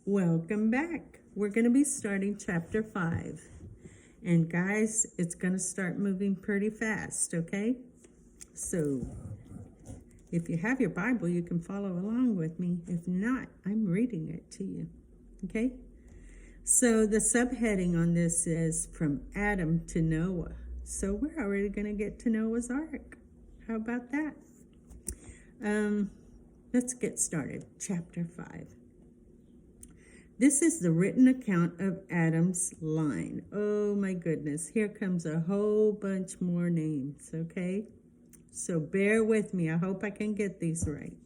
Welcome back. We're going to be starting chapter 5. And guys, it's going to start moving pretty fast, okay? So, if you have your Bible, you can follow along with me. If not, I'm reading it to you, okay? So, the subheading on this is From Adam to Noah. So, we're already going to get to Noah's Ark. How about that? Let's get started. Chapter 5. This is the written account of Adam's line. Oh my goodness, here comes a whole bunch more names, okay? So bear with me, I hope I can get these right.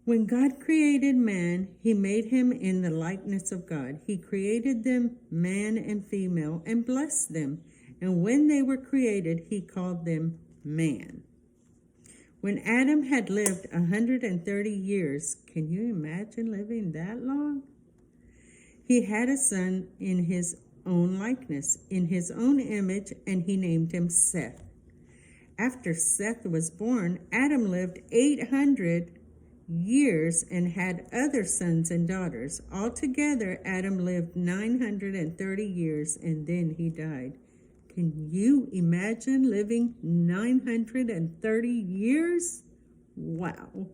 When God created man, he made him in the likeness of God. He created them, man and female, and blessed them. And when they were created, he called them man. When Adam had lived 130 years, can you imagine living that long? He had a son in his own likeness, in his own image, and he named him Seth. After Seth was born, Adam lived 800 years and had other sons and daughters. Altogether, Adam lived 930 years, and then he died. Can you imagine living 930 years? Wow.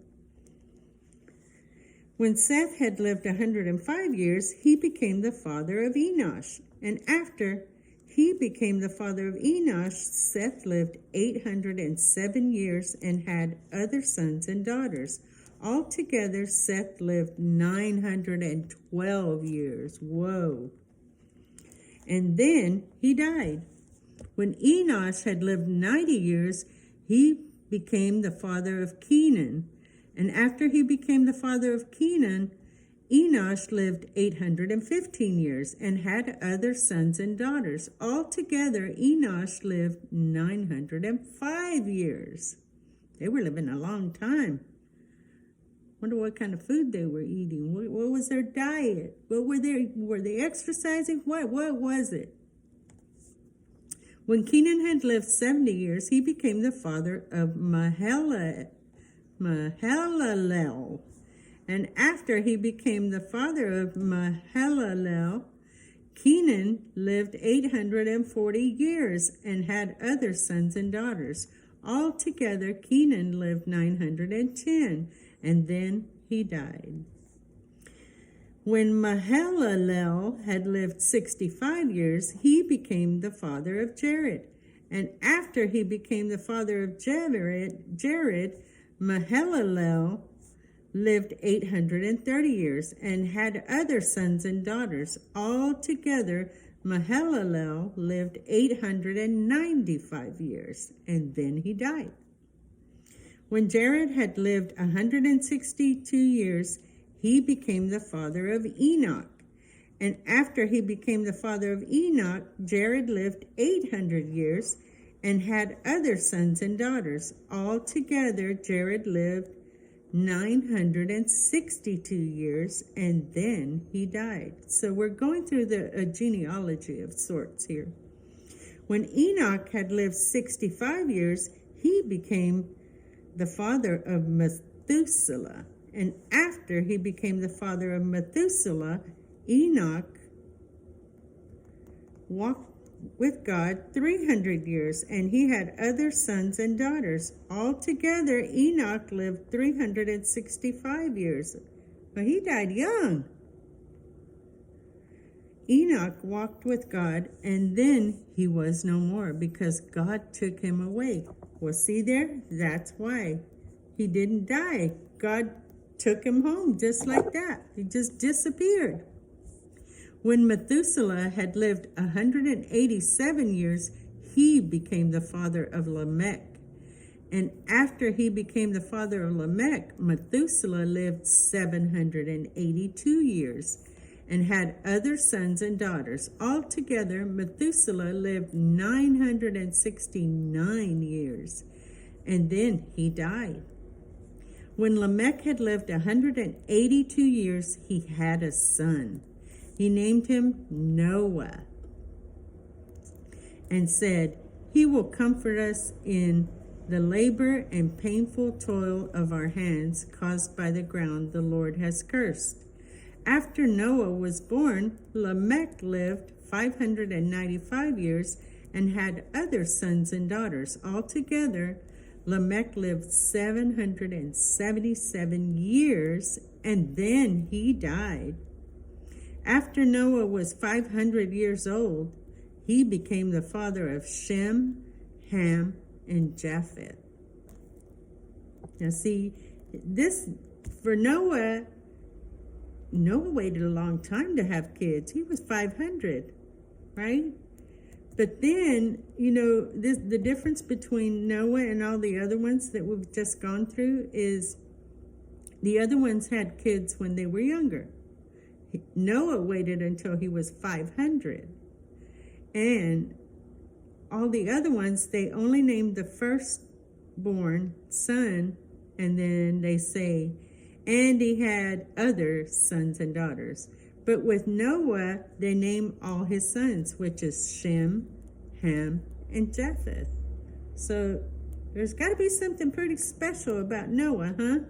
When Seth had lived 105 years, he became the father of Enosh. And after he became the father of Enosh, Seth lived 807 years and had other sons and daughters. Altogether, Seth lived 912 years. Whoa. And then he died. When Enosh had lived 90 years, he became the father of Kenan. And after he became the father of Kenan, Enosh lived 815 years and had other sons and daughters. Altogether, Enosh lived 905 years. They were living a long time. Wonder what kind of food they were eating. What was their diet? Were they exercising? What was it? When Kenan had lived 70 years, he became the father of Mahalalel. And after he became the father of Mahalalel, Kenan lived 840 years and had other sons and daughters. Altogether, Kenan lived 910, and then he died. When Mahalalel had lived 65 years, he became the father of Jared. And after he became the father of Jared, Mahalalel lived 830 years and had other sons and daughters. Altogether, Mahalalel lived 895 years, and then he died. When Jared had lived 162 years, he became the father of Enoch. And after he became the father of Enoch, Jared lived 800 years and had other sons and daughters. Altogether, Jared lived 962 years, and then he died. So we're going through a genealogy of sorts here. When Enoch had lived 65 years, he became the father of Methuselah. And after he became the father of Methuselah, Enoch walked with God 300 years, and he had other sons and daughters. Altogether, Enoch lived 365 years. But he died young. Enoch walked with God, and then he was no more because God took him away. Well, see there? That's why he didn't die. God took him home just like that. He just disappeared. When Methuselah had lived 187 years, he became the father of Lamech. And after he became the father of Lamech, Methuselah lived 782 years and had other sons and daughters. Altogether, Methuselah lived 969 years, and then he died. When Lamech had lived 182 years, he had a son. He named him Noah and said, "He will comfort us in the labor and painful toil of our hands caused by the ground the Lord has cursed." After Noah was born, Lamech lived 595 years and had other sons and daughters. Altogether, Lamech lived 777 years, and then he died. After Noah was 500 years old, he became the father of Shem, Ham, and Japheth. Now see, this, for Noah waited a long time to have kids. He was 500, right? But then, the difference between Noah and all the other ones that we've just gone through is the other ones had kids when they were younger. Noah waited until he was 500. And all the other ones, they only named the firstborn son, and then they say, and he had other sons and daughters. But with Noah, they name all his sons, which is Shem, Ham, and Japheth. So there's got to be something pretty special about Noah, huh?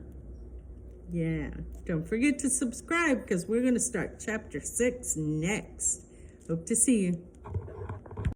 Yeah. Don't forget to subscribe because we're going to start chapter 6 next. Hope to see you.